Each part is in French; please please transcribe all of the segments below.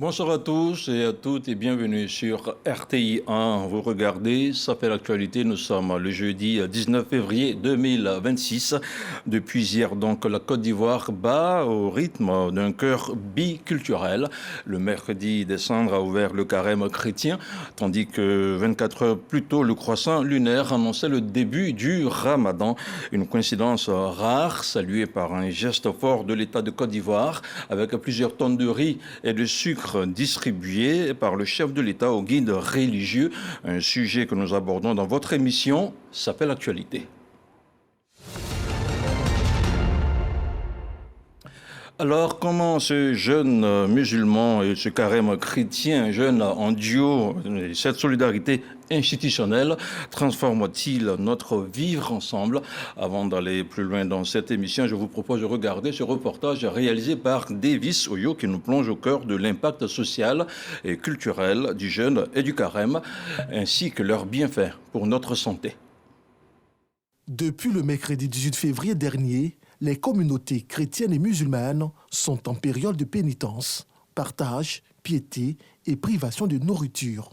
Bonsoir à tous et à toutes et bienvenue sur RTI 1. Vous regardez, ça fait l'actualité. Nous sommes le jeudi 19 février 2026. Depuis hier, donc, la Côte d'Ivoire bat au rythme d'un cœur biculturel. Le mercredi décembre a ouvert le carême chrétien, tandis que 24 heures plus tôt, le croissant lunaire annonçait le début du Ramadan. Une coïncidence rare, saluée par un geste fort de l'État de Côte d'Ivoire, avec plusieurs tonnes de riz et de sucre distribués par le chef de l'État aux guides religieux. Un sujet que nous abordons dans votre émission, ça fait l'actualité. Alors, comment ce jeune musulman et ce carême chrétien, jeune en duo, cette solidarité institutionnelle transforme-t-il notre vivre ensemble? Avant d'aller plus loin dans cette émission, je vous propose de regarder ce reportage réalisé par Davis Oyo qui nous plonge au cœur de l'impact social et culturel du jeûne et du carême, ainsi que leurs bienfaits pour notre santé. Depuis le mercredi 18 février dernier, les communautés chrétiennes et musulmanes sont en période de pénitence, partage, piété et privation de nourriture.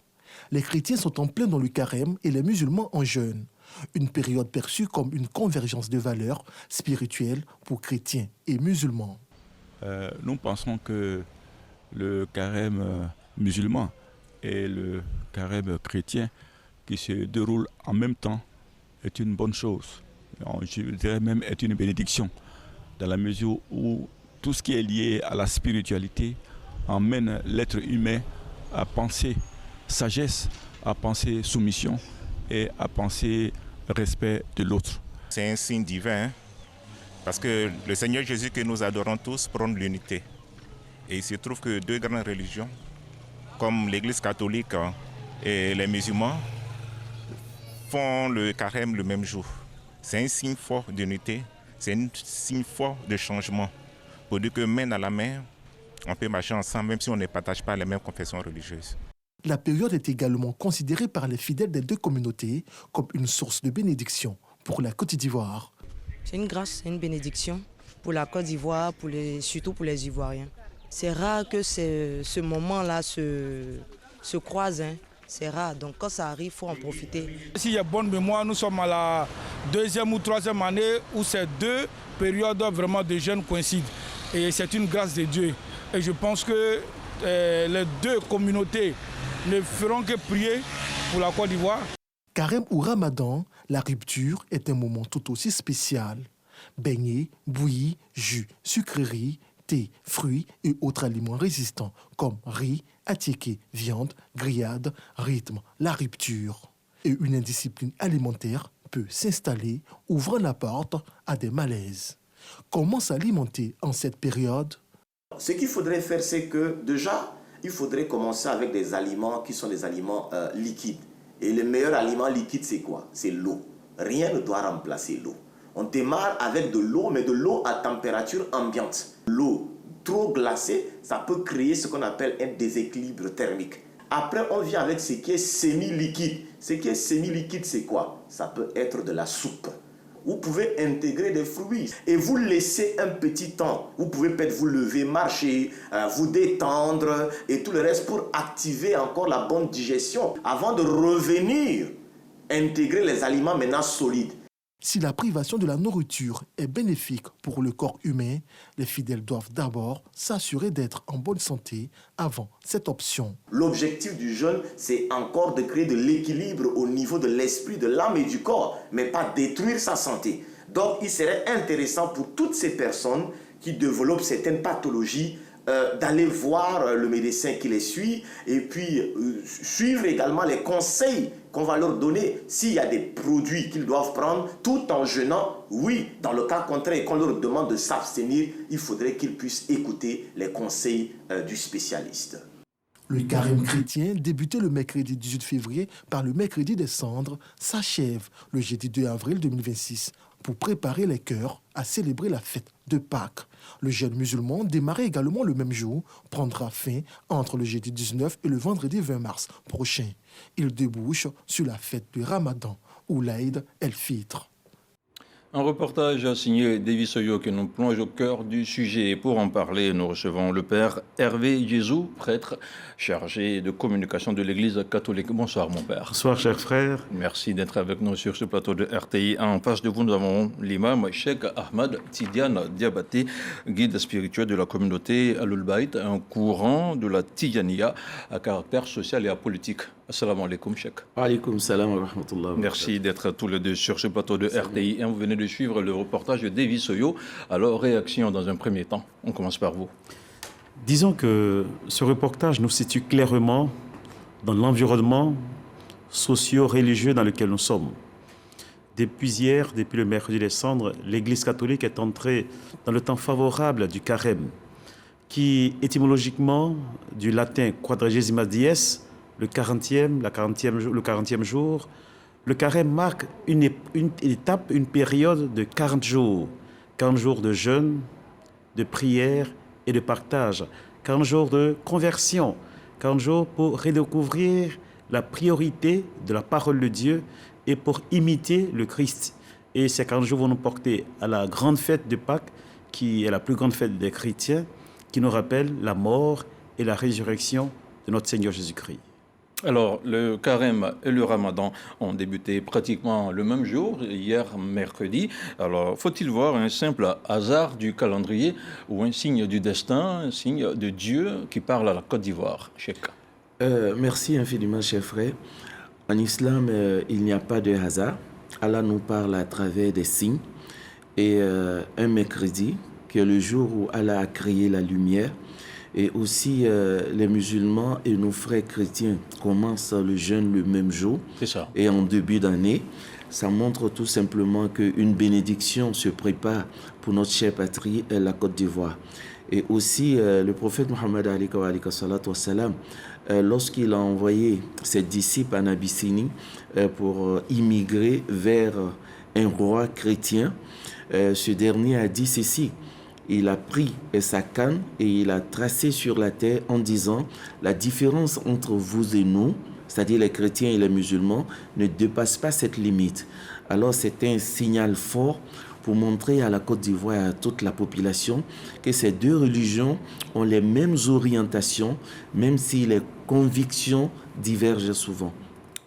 Les chrétiens sont en plein dans le carême et les musulmans en jeûne. Une période perçue comme une convergence de valeurs spirituelles pour chrétiens et musulmans. Nous pensons que le carême musulman et le carême chrétien qui se déroulent en même temps est une bonne chose. Je dirais même est une bénédiction, dans la mesure où tout ce qui est lié à la spiritualité emmène l'être humain à penser sagesse, à penser soumission et à penser respect de l'autre. C'est un signe divin, hein, parce que le Seigneur Jésus que nous adorons tous prône l'unité. Et il se trouve que deux grandes religions, comme l'Église catholique et les musulmans, font le carême le même jour. C'est un signe fort d'unité, c'est un signe fort de changement. Pour dire que main dans la main, on peut marcher ensemble même si on ne partage pas les mêmes confessions religieuses. La période est également considérée par les fidèles des deux communautés comme une source de bénédiction pour la Côte d'Ivoire. C'est une grâce, c'est une bénédiction pour la Côte d'Ivoire, surtout pour les Ivoiriens. C'est rare que ce moment-là se croise. C'est rare, donc quand ça arrive, il faut en profiter. Si j'ai bonne mémoire, nous sommes à la deuxième ou troisième année où ces deux périodes vraiment de jeûne coïncident. Et c'est une grâce de Dieu. Et je pense que les deux communautés ne feront que prier pour la Côte d'Ivoire. Carême ou Ramadan, la rupture est un moment tout aussi spécial. Beignets, bouillis, jus, sucreries, thé, fruits et autres aliments résistants comme riz, attiéké, viande, grillade, rythme la rupture. Et une indiscipline alimentaire peut s'installer, ouvrant la porte à des malaises. Comment s'alimenter en cette période? Ce qu'il faudrait faire, c'est que déjà, il faudrait commencer avec des aliments qui sont des aliments liquides. Et le meilleur aliment liquide, c'est quoi? C'est l'eau. Rien ne doit remplacer l'eau. On démarre avec de l'eau, mais de l'eau à température ambiante. L'eau trop glacée, ça peut créer ce qu'on appelle un déséquilibre thermique. Après, on vient avec ce qui est semi-liquide. Ce qui est semi-liquide, c'est quoi? Ça peut être de la soupe. Vous pouvez intégrer des fruits et vous laissez un petit temps. Vous pouvez peut-être vous lever, marcher, vous détendre et tout le reste pour activer encore la bonne digestion avant de revenir intégrer les aliments maintenant solides. Si la privation de la nourriture est bénéfique pour le corps humain, les fidèles doivent d'abord s'assurer d'être en bonne santé avant cette option. L'objectif du jeûne, c'est encore de créer de l'équilibre au niveau de l'esprit, de l'âme et du corps, mais pas détruire sa santé. Donc, il serait intéressant pour toutes ces personnes qui développent certaines pathologies d'aller voir le médecin qui les suit et puis suivre également les conseils qu'on va leur donner s'il y a des produits qu'ils doivent prendre tout en jeûnant. Oui, dans le cas contraire, qu'on leur demande de s'abstenir, il faudrait qu'ils puissent écouter les conseils du spécialiste. Le carême chrétien, débuté le mercredi 18 février par le mercredi des cendres, s'achève le jeudi 2 avril 2026 pour préparer les cœurs à célébrer la fête de Pâques. Le jeûne musulman, démarré également le même jour, prendra fin entre le jeudi 19 et le vendredi 20 mars prochain. Il débouche sur la fête du Ramadan ou l'Aïd el-Fitr. Un reportage signé Davy Soyo qui nous plonge au cœur du sujet. Et pour en parler, nous recevons le père Hervé Jésus, prêtre chargé de communication de l'Église catholique. Bonsoir mon père. Bonsoir chers frères. Merci d'être avec nous sur ce plateau de RTI. En face de vous, nous avons l'imam Cheikh Ahmad Tidiane Diabaté, guide spirituel de la communauté Al-Bayt, un courant de la Tidjaniya à caractère social et apolitique. Assalamu alaikum, Cheikh. Alaikum salam wa rahmatullah. Merci d'être tous les deux sur ce plateau de RTI. Vous venez de suivre le reportage de Davy Soyo. Alors, réaction dans un premier temps. On commence par vous. Disons que ce reportage nous situe clairement dans l'environnement socio-religieux dans lequel nous sommes. Depuis hier, depuis le mercredi des cendres, l'Église catholique est entrée dans le temps favorable du carême, qui étymologiquement, du latin quadragesima dies, le 40e jour, le carême marque une étape, une période de 40 jours. 40 jours de jeûne, de prière et de partage. 40 jours de conversion. 40 jours pour redécouvrir la priorité de la parole de Dieu et pour imiter le Christ. Et ces 40 jours vont nous porter à la grande fête de Pâques, qui est la plus grande fête des chrétiens, qui nous rappelle la mort et la résurrection de notre Seigneur Jésus-Christ. Alors, le carême et le ramadan ont débuté pratiquement le même jour, hier mercredi. Alors, faut-il voir un simple hasard du calendrier ou un signe du destin, un signe de Dieu qui parle à la Côte d'Ivoire, Cheikh? Merci infiniment, cher frère. En islam, il n'y a pas de hasard. Allah nous parle à travers des signes. Et un mercredi, qui est le jour où Allah a créé la lumière, et aussi, les musulmans et nos frères chrétiens commencent le jeûne le même jour. C'est ça. Et en début d'année, ça montre tout simplement qu'une bénédiction se prépare pour notre chère patrie, la Côte d'Ivoire. Et aussi, le prophète Mohammed lorsqu'il a envoyé ses disciples en Abyssinie pour immigrer vers un roi chrétien, ce dernier a dit ceci. Il a pris sa canne et il a tracé sur la terre en disant « La différence entre vous et nous, c'est-à-dire les chrétiens et les musulmans, ne dépasse pas cette limite. » Alors c'est un signal fort pour montrer à la Côte d'Ivoire et à toute la population que ces deux religions ont les mêmes orientations, même si les convictions divergent souvent.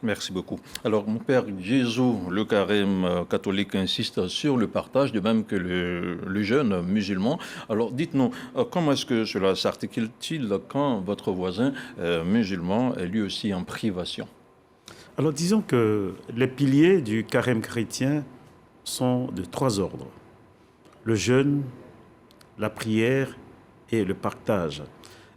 Merci beaucoup. Alors, mon père Jésus, le carême catholique insiste sur le partage, de même que le jeûne musulman. Alors, dites-nous, comment est-ce que cela s'articule-t-il quand votre voisin musulman est lui aussi en privation? Alors, disons que les piliers du carême chrétien sont de 3 ordres. Le jeûne, la prière et le partage.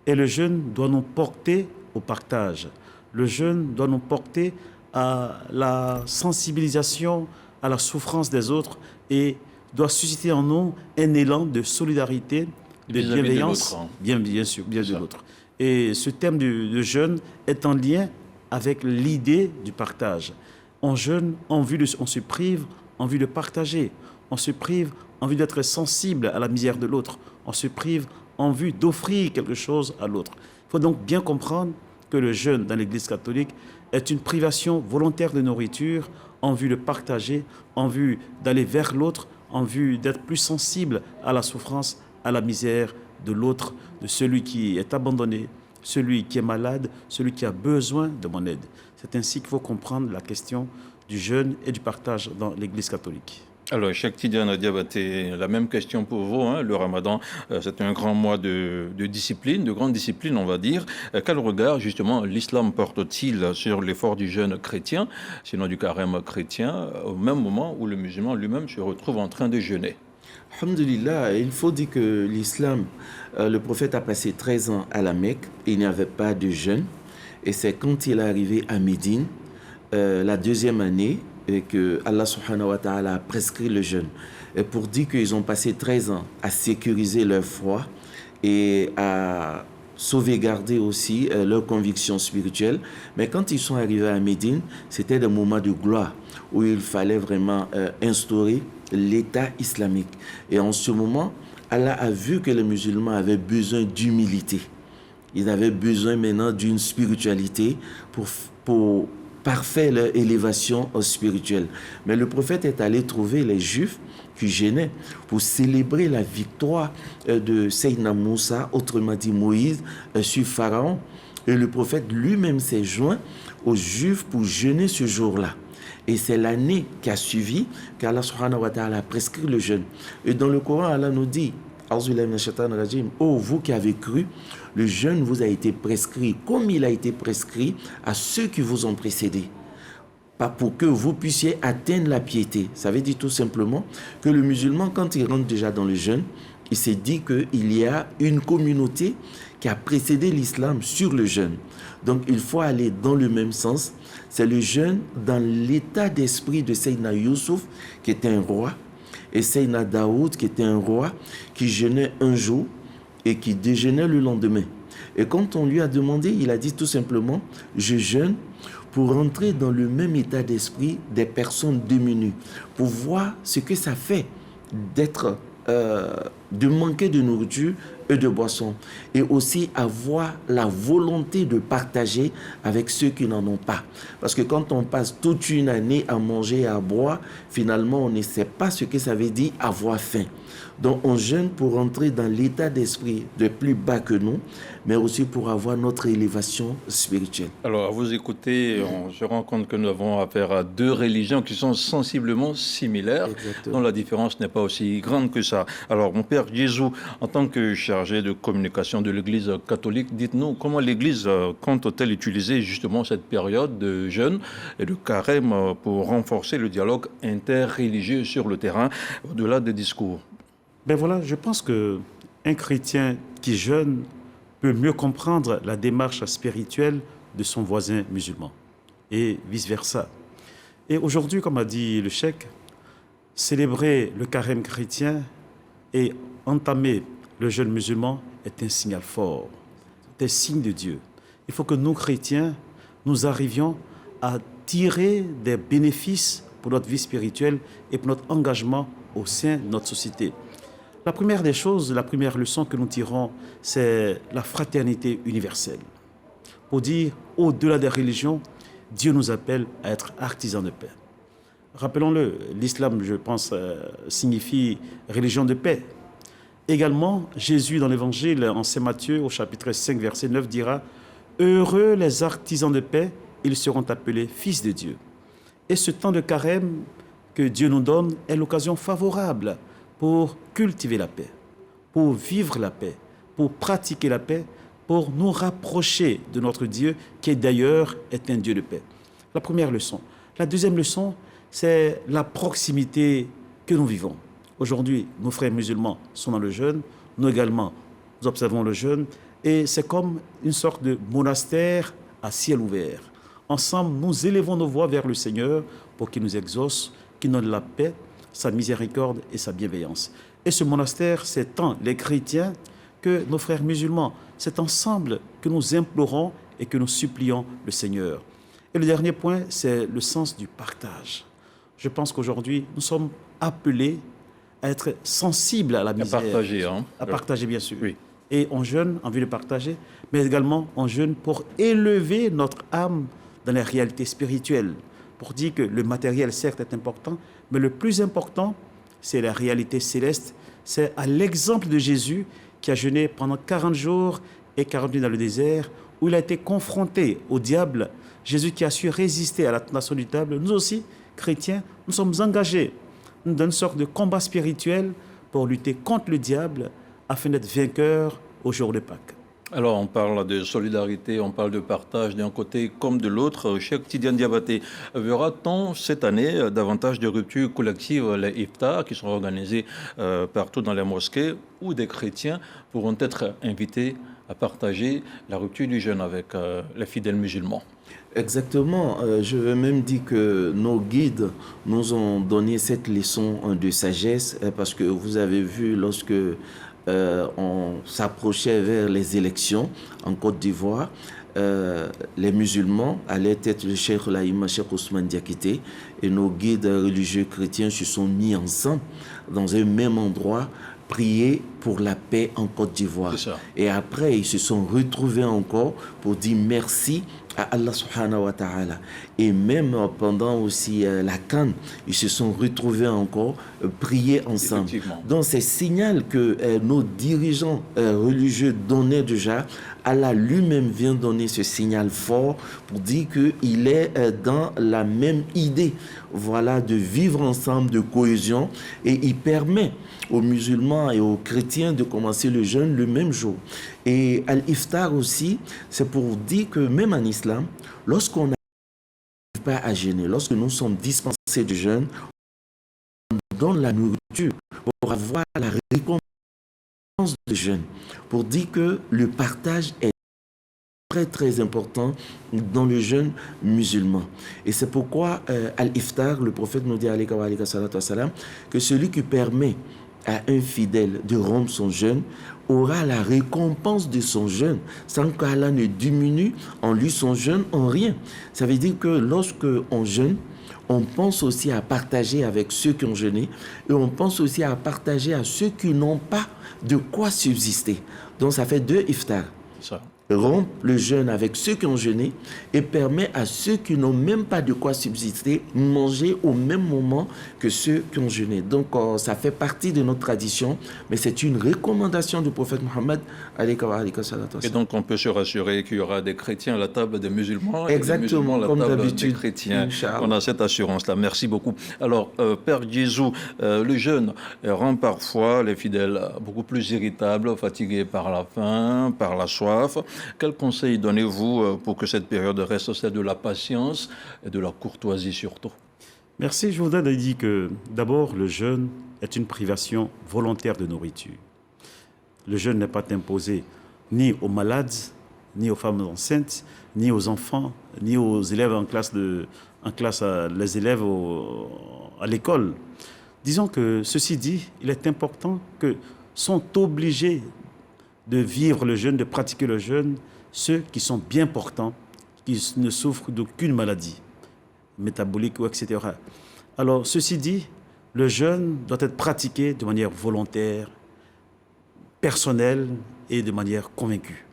Et le jeûne doit nous porter au partage. Le jeûne doit nous porter à la sensibilisation à la souffrance des autres et doit susciter en nous un élan de solidarité, de bienveillance, bien sûr, de l'autre. Et ce thème de jeûne est en lien avec l'idée du partage. On jeûne, on se prive en vue de partager. On se prive en vue d'être sensible à la misère de l'autre. On se prive en vue d'offrir quelque chose à l'autre. Il faut donc bien comprendre que le jeûne dans l'Église catholique est une privation volontaire de nourriture en vue de partager, en vue d'aller vers l'autre, en vue d'être plus sensible à la souffrance, à la misère de l'autre, de celui qui est abandonné, celui qui est malade, celui qui a besoin de mon aide. C'est ainsi qu'il faut comprendre la question du jeûne et du partage dans l'Église catholique. Alors, Cheikh Tidiane Diabaté, la même question pour vous. Le ramadan, c'est un grand mois de discipline, de grande discipline, on va dire. Quel regard, justement, l'islam porte-t-il sur l'effort du jeûne chrétien, sinon du carême chrétien, au même moment où le musulman lui-même se retrouve en train de jeûner? Alhamdulillah, il faut dire que l'islam, le prophète a passé 13 ans à la Mecque, il n'y avait pas de jeûne. Et c'est quand il est arrivé à Médine, la 2e année, et que Allah subhanahu wa ta'ala a prescrit le jeûne. Et pour dire qu'ils ont passé 13 ans à sécuriser leur foi et à sauvegarder aussi leurs convictions spirituelles. Mais quand ils sont arrivés à Médine, c'était des moments de gloire où il fallait vraiment instaurer l'État islamique. Et en ce moment, Allah a vu que les musulmans avaient besoin d'humilité. Ils avaient besoin maintenant d'une spiritualité pour parfait leur élévation spirituelle. Mais le prophète est allé trouver les Juifs qui gênaient pour célébrer la victoire de Seydina Moussa, autrement dit Moïse, sur Pharaon. Et le prophète lui-même s'est joint aux Juifs pour jeûner ce jour-là. Et c'est l'année qui a suivi qu'Allah subhanahu wa ta'ala a prescrit le jeûne. Et dans le Coran, Allah nous dit, « Oh, vous qui avez cru, le jeûne vous a été prescrit comme il a été prescrit à ceux qui vous ont précédés. Pas pour que vous puissiez atteindre la piété. » Ça veut dire tout simplement que le musulman, quand il rentre déjà dans le jeûne, il s'est dit qu'il y a une communauté qui a précédé l'islam sur le jeûne. Donc il faut aller dans le même sens. C'est le jeûne dans l'état d'esprit de Seydina Youssouf, qui était un roi, et Seydina Daoud, qui était un roi, qui jeûnait un jour et qui déjeunait le lendemain. Et quand on lui a demandé, il a dit tout simplement, je jeûne pour entrer dans le même état d'esprit des personnes diminuées, pour voir ce que ça fait d'être, de manquer de nourriture et de boissons, et aussi avoir la volonté de partager avec ceux qui n'en ont pas. Parce que quand on passe toute une année à manger et à boire, finalement on ne sait pas ce que ça veut dire avoir faim. Donc on jeûne pour entrer dans l'état d'esprit de plus bas que nous, mais aussi pour avoir notre élévation spirituelle. Alors à vous écouter, on se rend compte que nous avons affaire à deux religions qui sont sensiblement similaires, dont la différence n'est pas aussi grande que ça. Alors mon père Jésus, en tant que chargé de communication de l'Église catholique, dites-nous comment l'Église compte-t-elle utiliser justement cette période de jeûne et de carême pour renforcer le dialogue interreligieux sur le terrain, au-delà des discours? Ben voilà, je pense qu'un chrétien qui jeûne peut mieux comprendre la démarche spirituelle de son voisin musulman et vice-versa. Et aujourd'hui, comme a dit le cheikh, célébrer le carême chrétien et entamer le jeûne musulman est un signal fort, c'est un signe de Dieu. Il faut que nous, chrétiens, nous arrivions à tirer des bénéfices pour notre vie spirituelle et pour notre engagement au sein de notre société. La première des choses, la première leçon que nous tirons, c'est la fraternité universelle. Pour dire, au-delà des religions, Dieu nous appelle à être artisans de paix. Rappelons-le, l'islam, je pense, signifie religion de paix. Également, Jésus, dans l'Évangile, en Saint Matthieu, au chapitre 5, verset 9, dira « Heureux les artisans de paix, ils seront appelés fils de Dieu. » Et ce temps de carême que Dieu nous donne est l'occasion favorable pour cultiver la paix, pour vivre la paix, pour pratiquer la paix, pour nous rapprocher de notre Dieu, qui d'ailleurs est un Dieu de paix. La première leçon. La deuxième leçon, c'est la proximité que nous vivons. Aujourd'hui, nos frères musulmans sont dans le jeûne, nous également, nous observons le jeûne, et c'est comme une sorte de monastère à ciel ouvert. Ensemble, nous élevons nos voix vers le Seigneur pour qu'il nous exauce, qu'il nous donne la paix, sa miséricorde et sa bienveillance. Et ce monastère, c'est tant les chrétiens que nos frères musulmans. C'est ensemble que nous implorons et que nous supplions le Seigneur. Et le dernier point, c'est le sens du partage. Je pense qu'aujourd'hui, nous sommes appelés à être sensibles à la misère. À partager, hein. À partager, bien sûr. Oui. Et on jeûne en vue de partager, mais également on jeûne pour élever notre âme dans les réalités spirituelles. Pour dire que le matériel, certes, est important, mais le plus important, c'est la réalité céleste. C'est à l'exemple de Jésus qui a jeûné pendant 40 jours et 40 nuits dans le désert, où il a été confronté au diable. Jésus qui a su résister à la tentation du diable. Nous aussi, chrétiens, nous sommes engagés dans une sorte de combat spirituel pour lutter contre le diable afin d'être vainqueurs au jour de Pâques. Alors, on parle de solidarité, on parle de partage d'un côté comme de l'autre. Cheikh Tidiane Diabaté, verra-t-on cette année davantage de ruptures collectives, les iftars qui sont organisés partout dans les mosquées, où des chrétiens pourront être invités à partager la rupture du jeûne avec les fidèles musulmans? Exactement. Je vais même dire que nos guides nous ont donné cette leçon de sagesse, parce que vous avez vu lorsque on s'approchait vers les élections en Côte d'Ivoire, les musulmans allaient être le Cheikh Laïma, Cheikh Ousmane Diakité, et nos guides religieux chrétiens se sont mis ensemble dans un même endroit, prier pour la paix en Côte d'Ivoire. Et après, ils se sont retrouvés encore pour dire merci à Allah subhanahu wa ta'ala. Et même pendant aussi la Cannes, ils se sont retrouvés encore, prier ensemble. Donc c'est signal que nos dirigeants religieux donnaient déjà. Allah lui-même vient donner ce signal fort pour dire qu'il est dans la même idée, voilà, de vivre ensemble, de cohésion, et il permet aux musulmans et aux chrétiens de commencer le jeûne le même jour. Et Al-Iftar aussi, c'est pour dire que même en islam, lorsqu'on n'arrive pas à jeûner, lorsque nous sommes dispensés de jeûne, on donne la nourriture pour avoir la récompense de jeûne, pour dire que le partage est très très important dans le jeûne musulman. Et c'est pourquoi Al-Iftar, le prophète nous dit alayhi salatu wassalam, que celui qui permet à un fidèle de rompre son jeûne aura la récompense de son jeûne, sans qu'Allah ne diminue en lui son jeûne en rien. Ça veut dire que lorsque on jeûne, on pense aussi à partager avec ceux qui ont jeûné, et on pense aussi à partager à ceux qui n'ont pas de quoi subsister. Donc ça fait 2 iftars. Ça. Rompre le jeûne avec ceux qui ont jeûné et permet à ceux qui n'ont même pas de quoi subsister manger au même moment que ceux qui ont jeûné. Donc ça fait partie de notre tradition, mais c'est une recommandation du prophète Mohammed. Et donc on peut se rassurer qu'il y aura des chrétiens à la table des musulmans. Exactement, et des musulmans à la table des chrétiens. On a cette assurance-là. Merci beaucoup. Alors, Père Jésus, le jeûne rend parfois les fidèles beaucoup plus irritables, fatigués par la faim, par la soif. Quel conseil donnez-vous pour que cette période reste celle de la patience et de la courtoisie surtout? Merci. Je voudrais dire que d'abord, le jeûne est une privation volontaire de nourriture. Le jeûne n'est pas imposé ni aux malades, ni aux femmes enceintes, ni aux enfants, ni aux élèves les élèves à l'école. Disons que, ceci dit, il est important que sont obligés de vivre le jeûne, de pratiquer le jeûne, ceux qui sont bien portants, qui ne souffrent d'aucune maladie métabolique ou etc. Alors, ceci dit, le jeûne doit être pratiqué de manière volontaire, personnelle et de manière convaincue.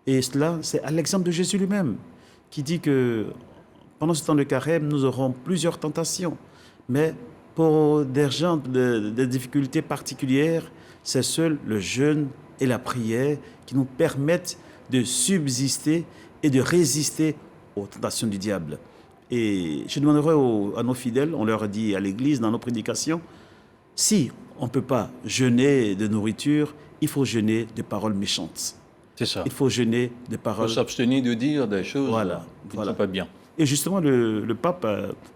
Et cela, c'est à l'exemple de Jésus lui-même, qui dit que pendant ce temps de carême, nous aurons plusieurs tentations, mais pour des gens, des difficultés particulières, c'est seul le jeûne et la prière qui nous permettent de subsister et de résister aux tentations du diable. Et je demanderai à nos fidèles, on leur dit à l'église, dans nos prédications, si on ne peut pas jeûner de nourriture, il faut jeûner de paroles méchantes. C'est ça. Il faut jeûner de paroles... Il faut s'abstenir de dire des choses qui ne sont pas bien. Et justement, le pape,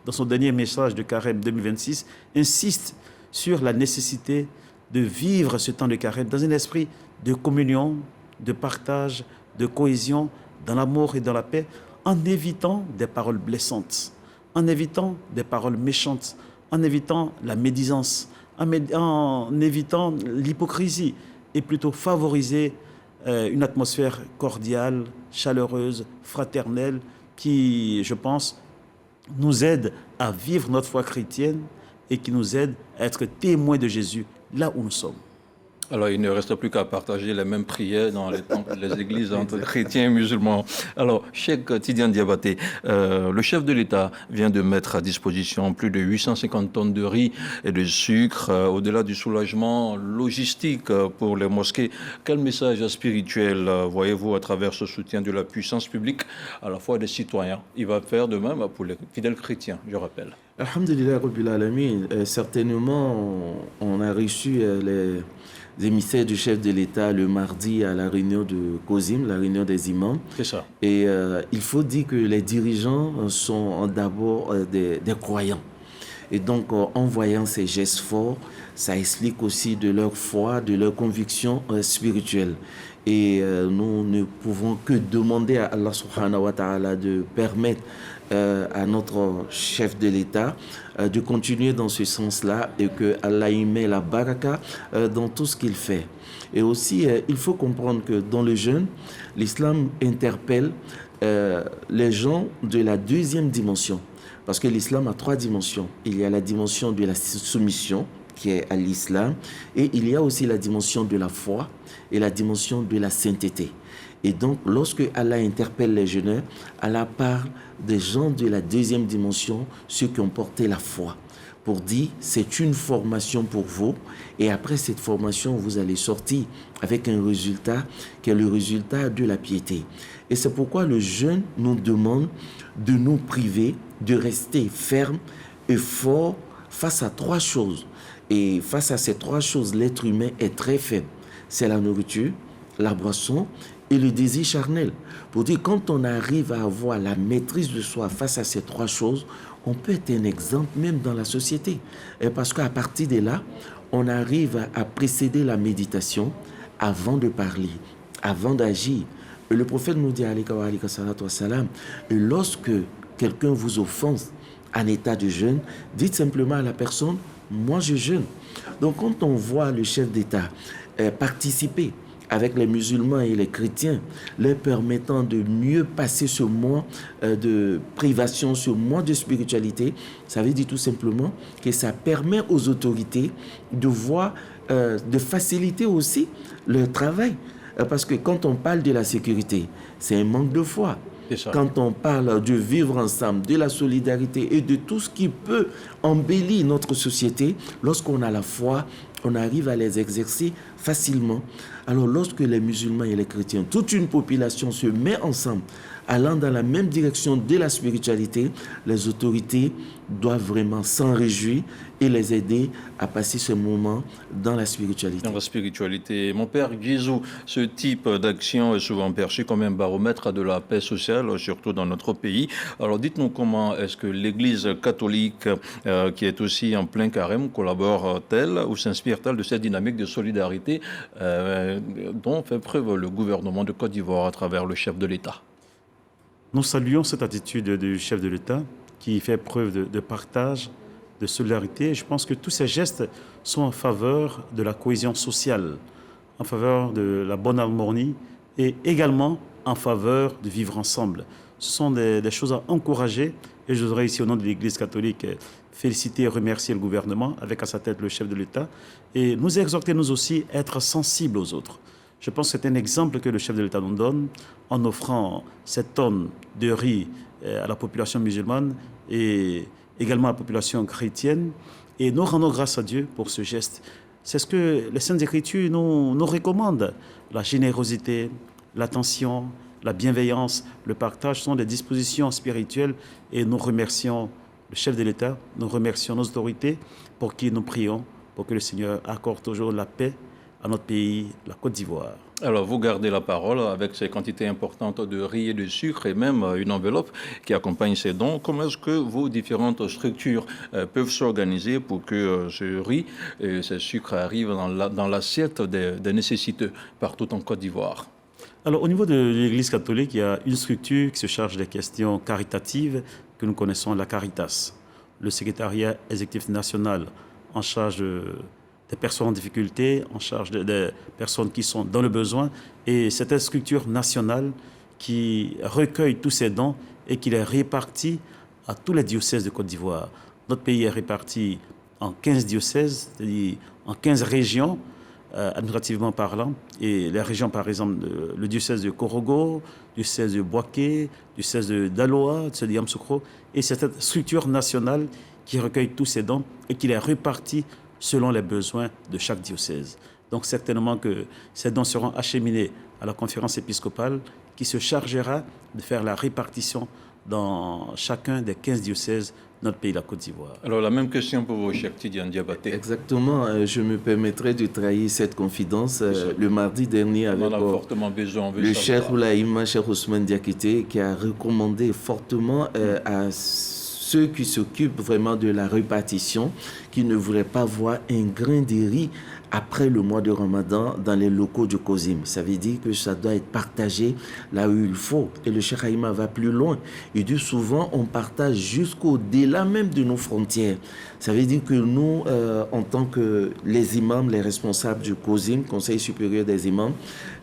dans son dernier message de Carême 2026, insiste sur la nécessité de vivre ce temps de carême dans un esprit de communion, de partage, de cohésion, dans l'amour et dans la paix, en évitant des paroles blessantes, en évitant des paroles méchantes, en évitant la médisance, en évitant l'hypocrisie, et plutôt favoriser une atmosphère cordiale, chaleureuse, fraternelle, qui, je pense, nous aide à vivre notre foi chrétienne et qui nous aide à être témoins de Jésus là où nous sommes. Alors, il ne reste plus qu'à partager les mêmes prières dans les temples, les églises entre chrétiens et musulmans. Alors, Cheikh Tidiane Diabaté, le chef de l'État vient de mettre à disposition plus de 850 tonnes de riz et de sucre, au-delà du soulagement logistique pour les mosquées. Quel message spirituel voyez-vous à travers ce soutien de la puissance publique, à la fois des citoyens? Il va faire de même pour les fidèles chrétiens, je rappelle. Alhamdulillah Rabbil Alamin, certainement on a reçu les émissaires du chef de l'État le mardi à la réunion de COSIM, la réunion des imams. C'est ça. Et il faut dire que les dirigeants sont d'abord des croyants. Et donc en voyant ces gestes forts, ça explique aussi de leur foi, de leur conviction spirituelle. Et nous ne pouvons que demander à Allah subhanahu wa ta'ala de permettre à notre chef de l'État de continuer dans ce sens-là et que Allah y met la baraka dans tout ce qu'il fait. Et aussi, il faut comprendre que dans le jeûne, l'islam interpelle les gens de la deuxième dimension. Parce que l'islam a 3 dimensions. Il y a la dimension de la soumission, qui est à l'islam, et il y a aussi la dimension de la foi et la dimension de la sainteté. Et donc, lorsque Allah interpelle les jeûneurs, Allah parle des gens de la deuxième dimension, ceux qui ont porté la foi, pour dire, c'est une formation pour vous, et après cette formation, vous allez sortir avec un résultat qui est le résultat de la piété. Et c'est pourquoi le jeûne nous demande de nous priver, de rester ferme et fort face à trois choses. Et face à ces trois choses, l'être humain est très faible. C'est la nourriture, la boisson et le désir charnel. Pour dire, quand on arrive à avoir la maîtrise de soi face à ces trois choses, on peut être un exemple même dans la société. Et parce qu'à partir de là, on arrive à précéder la méditation avant de parler, avant d'agir. Et le prophète nous dit, lorsque quelqu'un vous offense en état de jeûne, dites simplement à la personne, moi je jeûne. Donc quand on voit le chef d'État participer avec les musulmans et les chrétiens, leur permettant de mieux passer ce mois de privation, ce mois de spiritualité, ça veut dire tout simplement que ça permet aux autorités de voir, de faciliter aussi leur travail. Parce que quand on parle de la sécurité, c'est un manque de foi. Quand on parle de vivre ensemble, de la solidarité et de tout ce qui peut embellir notre société, lorsqu'on a la foi, on arrive à les exercer facilement. Alors lorsque les musulmans et les chrétiens, toute une population se met ensemble, allant dans la même direction de la spiritualité, les autorités doivent vraiment s'en réjouir et les aider à passer ce moment dans la spiritualité. Dans la spiritualité. Mon père Guizou, ce type d'action est souvent perçu comme un baromètre de la paix sociale, surtout dans notre pays. Alors dites-nous comment est-ce que l'Église catholique, qui est aussi en plein carême, collabore-t-elle ou s'inspire-t-elle de cette dynamique de solidarité dont fait preuve le gouvernement de Côte d'Ivoire à travers le chef de l'État? Nous saluons cette attitude du chef de l'État qui fait preuve de partage, de solidarité. Je pense que tous ces gestes sont en faveur de la cohésion sociale, en faveur de la bonne harmonie et également en faveur de vivre ensemble. Ce sont des choses à encourager et je voudrais ici au nom de l'Église catholique féliciter et remercier le gouvernement avec à sa tête le chef de l'État et nous exhorter nous aussi à être sensibles aux autres. Je pense que c'est un exemple que le chef de l'État nous donne en offrant 7 tonnes de riz à la population musulmane et également à la population chrétienne. Et nous rendons grâce à Dieu pour ce geste. C'est ce que les Saintes Écritures nous recommandent. La générosité, l'attention, la bienveillance, le partage sont des dispositions spirituelles et nous remercions le chef de l'État, nous remercions nos autorités pour qui nous prions, pour que le Seigneur accorde toujours la paix à notre pays, la Côte d'Ivoire. Alors, vous gardez la parole avec ces quantités importantes de riz et de sucre et même une enveloppe qui accompagne ces dons. Comment est-ce que vos différentes structures peuvent s'organiser pour que ce riz et ce sucre arrivent dans l'assiette des nécessiteux partout en Côte d'Ivoire? Alors, au niveau de l'Église catholique, il y a une structure qui se charge des questions caritatives que nous connaissons, la Caritas. Le secrétariat exécutif national en charge des personnes en difficulté, en charge des personnes qui sont dans le besoin. Et c'est une structure nationale qui recueille tous ces dons et qui les répartit à tous les diocèses de Côte d'Ivoire. Notre pays est réparti en 15 diocèses, c'est-à-dire en 15 régions, administrativement parlant. Et les régions, par exemple, le diocèse de Korogo, le diocèse de Boaké, le diocèse de Daloa, le diocèse de Yamoussoukro. Et c'est cette structure nationale qui recueille tous ces dons et qui les répartit selon les besoins de chaque diocèse. Donc certainement que ces dons seront acheminés à la conférence épiscopale qui se chargera de faire la répartition dans chacun des 15 diocèses de notre pays, la Côte d'Ivoire. Alors la même question pour vous, Cheikh Tidiane Diabaté. Exactement, je me permettrai de trahir cette confidence. Le mardi dernier, avec le Cheikh Oulaïma, Cheikh Ousmane Diakité, qui a recommandé fortement à ceux qui s'occupent vraiment de la répartition, qui ne voulaient pas voir un grain de riz après le mois de Ramadan dans les locaux du COSIM. Ça veut dire que ça doit être partagé là où il faut. Et le Cheikh Haïma va plus loin. Il dit souvent, on partage jusqu'au-delà même de nos frontières. Ça veut dire que nous, en tant que les imams, les responsables du COSIM, Conseil supérieur des imams,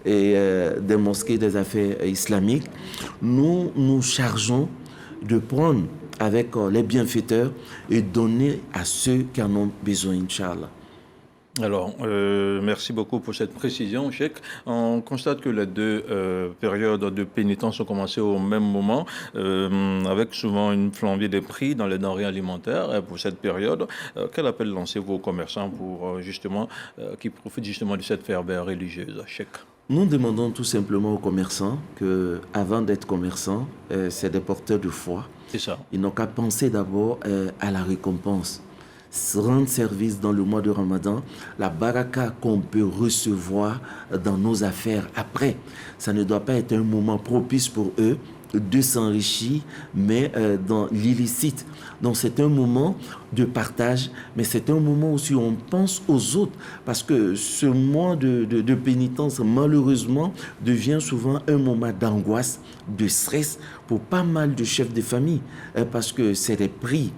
et des mosquées des affaires islamiques, nous nous chargeons de prendre avec les bienfaiteurs et donner à ceux qui en ont besoin, Inch'Allah. Alors, merci beaucoup pour cette précision, Cheikh. On constate que les deux périodes de pénitence ont commencé au même moment, avec souvent une flambée des prix dans les denrées alimentaires. Et pour cette période, quel appel lancez-vous aux commerçants pour justement qui profitent justement de cette ferveur religieuse, Cheikh? Nous demandons tout simplement aux commerçants que, avant d'être commerçants, c'est des porteurs de foi. C'est ça. Ils n'ont qu'à penser d'abord à la récompense. Rendre service dans le mois de Ramadan, la baraka qu'on peut recevoir dans nos affaires après. Ça ne doit pas être un moment propice pour eux de s'enrichir, mais dans l'illicite. Donc c'est un moment de partage, mais c'est un moment aussi où on pense aux autres, parce que ce mois de pénitence, malheureusement, devient souvent un moment d'angoisse, de stress pour pas mal de chefs de famille, parce que c'est des prix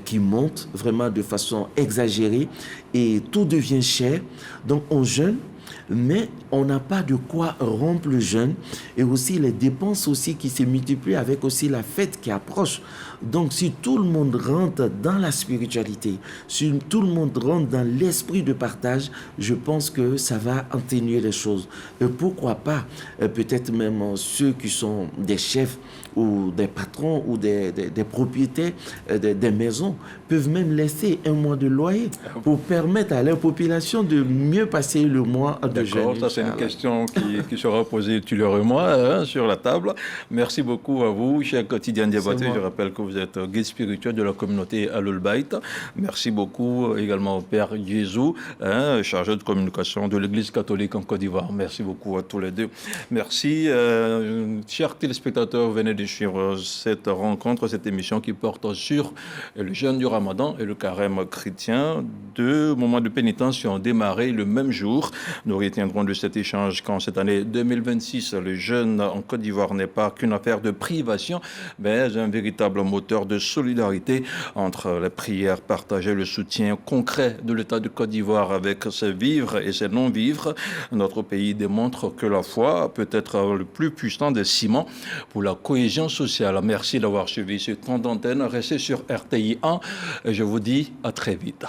qui montent vraiment de façon exagérée et tout devient cher. Donc on jeûne, mais on n'a pas de quoi rompre le jeûne, et aussi les dépenses aussi qui se multiplient avec aussi la fête qui approche. Donc si tout le monde rentre dans la spiritualité, si tout le monde rentre dans l'esprit de partage, je pense que ça va atténuer les choses. Et pourquoi pas, peut-être même ceux qui sont des chefs ou des patrons ou des propriétaires des maisons peuvent même laisser un mois de loyer pour permettre à leur population de mieux passer le mois de jeûne. D'accord, ça c'est une question qui sera posée ultérieurement sur la table. Merci beaucoup à vous, cher Quotidien Diabaté. Je rappelle que vous êtes guide spirituel de la communauté Ahlul Bayt. Merci beaucoup également au Père Jésus, chargé de communication de l'Église catholique en Côte d'Ivoire. Merci beaucoup à tous les deux. Merci, chers téléspectateurs, vous venez de suivre cette rencontre, cette émission qui porte sur le jeûne du Ramadan et le carême chrétien. Deux moments de pénitence qui ont démarré le même jour. Nous retiendrons de cet échange qu'en cette année 2026, le jeûne en Côte d'Ivoire n'est pas qu'une affaire de privation, mais un véritable moteur de solidarité entre les prières partagées, le soutien concret de l'État de Côte d'Ivoire avec ses vivres et ses non-vivres. Notre pays démontre que la foi peut être le plus puissant des ciments pour la cohésion sociale. Merci d'avoir suivi ce temps d'antenne. Restez sur RTI 1 et je vous dis à très vite.